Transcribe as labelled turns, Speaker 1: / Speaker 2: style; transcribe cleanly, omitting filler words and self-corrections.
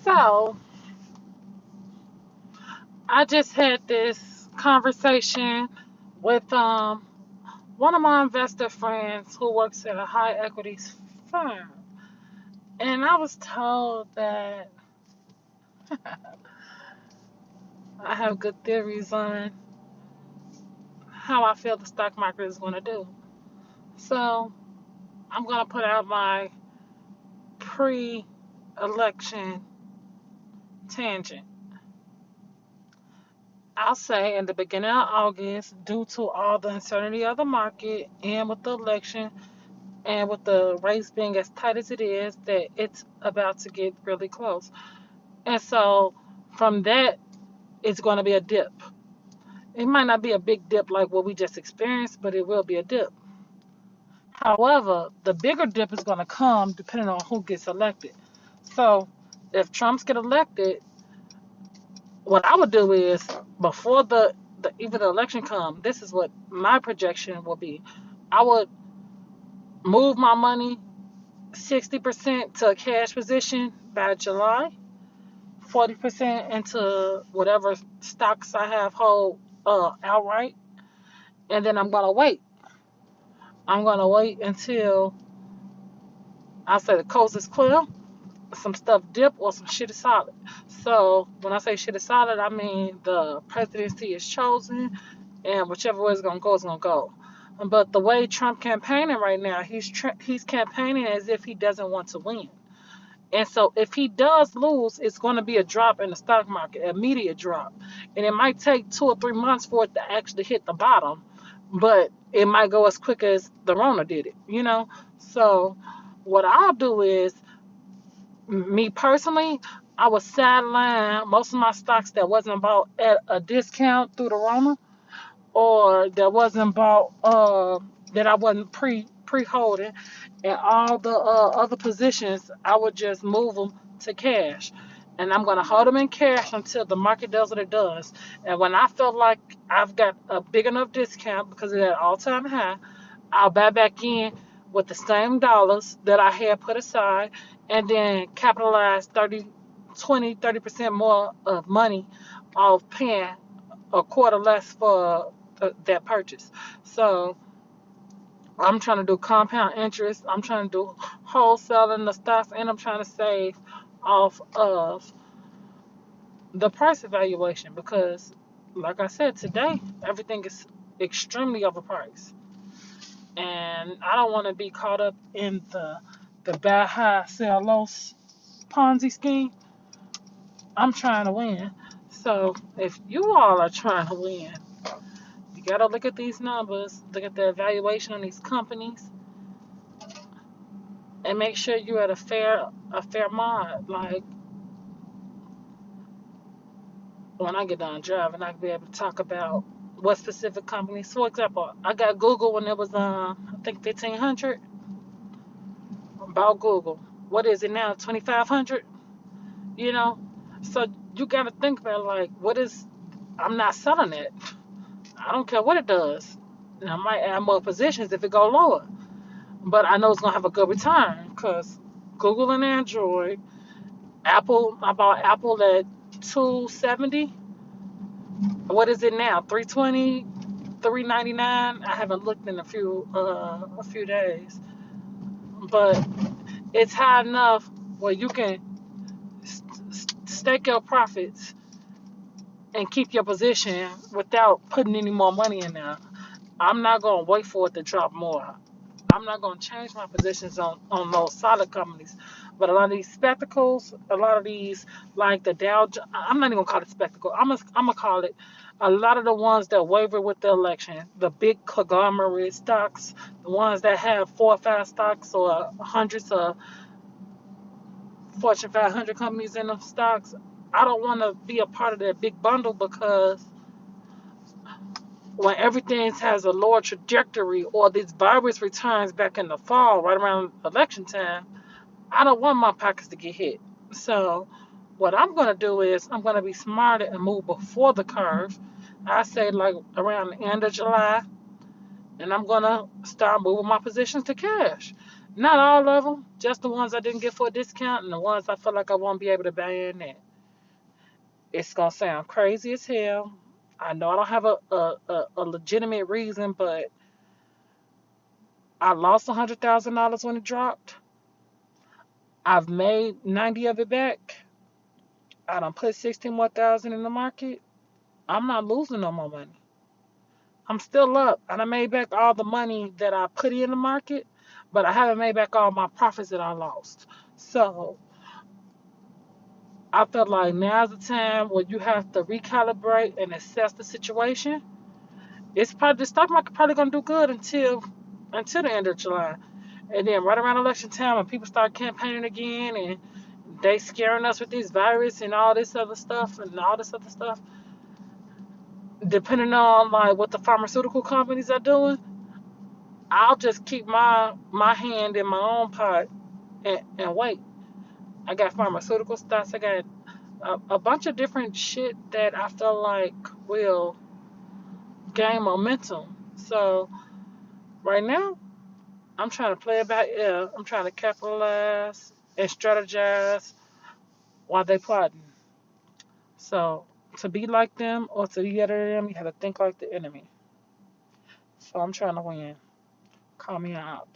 Speaker 1: So I just had this conversation with one of my investor friends who works at a high equities firm, and I was told that I have good theories on how I feel the stock market is going to do. So I'm going to put out my pre-election tangent. I'll say in the beginning of August, due to all the uncertainty of the market and with the election, and with the race being as tight as it is, that it's about to get really close. And so from that, it's going to be a dip. It might not be a big dip like what we just experienced, but it will be a dip. However, the bigger dip is going to come depending on who gets elected. So if Trump's get elected, what I would do is before even the election come, this is what my projection will be. I would move my money 60% to a cash position by July, 40% into whatever stocks I have hold outright, and then I'm gonna wait. I'm gonna wait until I say the coast is clear, some stuff dip, or some shit is solid. So when I say shit is solid, I mean the presidency is chosen, and whichever way it's gonna go is gonna go. But the way Trump campaigning right now, he's campaigning as if he doesn't want to win. And so if he does lose, it's going to be a drop in the stock market, an immediate drop. And it might take 2 or 3 months for it to actually hit the bottom, but it might go as quick as the Rona did it. So what I'll do is, me personally, I would sideline most of my stocks that wasn't bought at a discount through the Rona, or that wasn't bought that I wasn't pre holding, and all the other positions I would just move them to cash, and I'm gonna hold them in cash until the market does what it does. And when I feel like I've got a big enough discount because of that all-time high, I'll buy back in with the same dollars that I had put aside, and then capitalize 30% more of money off paying a quarter less for that purchase. So I'm trying to do compound interest. I'm trying to do wholesaling the stocks, and I'm trying to save off of the price evaluation because, like I said, today everything is extremely overpriced, and I don't want to be caught up in the buy high, sell low Ponzi scheme. I'm trying to win. So if you all are trying to win, you gotta look at these numbers, look at the evaluation on these companies, and make sure you're at a fair mod. Like when I get done driving, I can be able to talk about what specific companies. For example, I got Google when it was I think 1,500. About Google, what is it now? 2,500. You know, so you gotta think about like what is. I'm not selling it. I don't care what it does. And I might add more positions if it go lower, but I know it's gonna have a good return because Google and Android. Apple, I bought Apple at 270. What is it now? 320, 399. I haven't looked in a few days, but it's high enough where you can stake your profits and keep your position without putting any more money in there. I'm not gonna wait for it to drop more. I'm not gonna change my positions on those solid companies. But a lot of these spectacles, a lot of these like the I'm not even gonna call it spectacle. I'm gonna call it a lot of the ones that waver with the election, the big conglomerate stocks, the ones that have 4 or 5 stocks or hundreds of Fortune 500 companies in them stocks. I don't want to be a part of that big bundle because when everything has a lower trajectory or these virus returns back in the fall, right around election time, I don't want my pockets to get hit. So what I'm gonna do is I'm gonna be smarter and move before the curve. I say like around the end of July, and I'm gonna start moving my positions to cash. Not all of them, just the ones I didn't get for a discount and the ones I feel like I won't be able to buy in. And it's gonna sound crazy as hell. I know I don't have a legitimate reason, but I lost $100,000 when it dropped. I've made 90 of it back. I done put 16 more thousand in the market. I'm not losing no more money. I'm still up, and I made back all the money that I put in the market, but I haven't made back all my profits that I lost. So I felt like now's the time where you have to recalibrate and assess the situation. It's probably the stock market probably gonna do good until the end of July, and then right around election time, when people start campaigning again and they scaring us with this virus and all this other stuff and all this other stuff, depending on like what the pharmaceutical companies are doing, I'll just keep my hand in my own pot and wait. I got pharmaceutical stocks. I got a bunch of different shit that I feel like will gain momentum. So right now, I'm trying to play it by ear. I'm trying to capitalize and strategize while they plotting. So to be like them or to be better than them, you have to think like the enemy. So I'm trying to win. Call me out.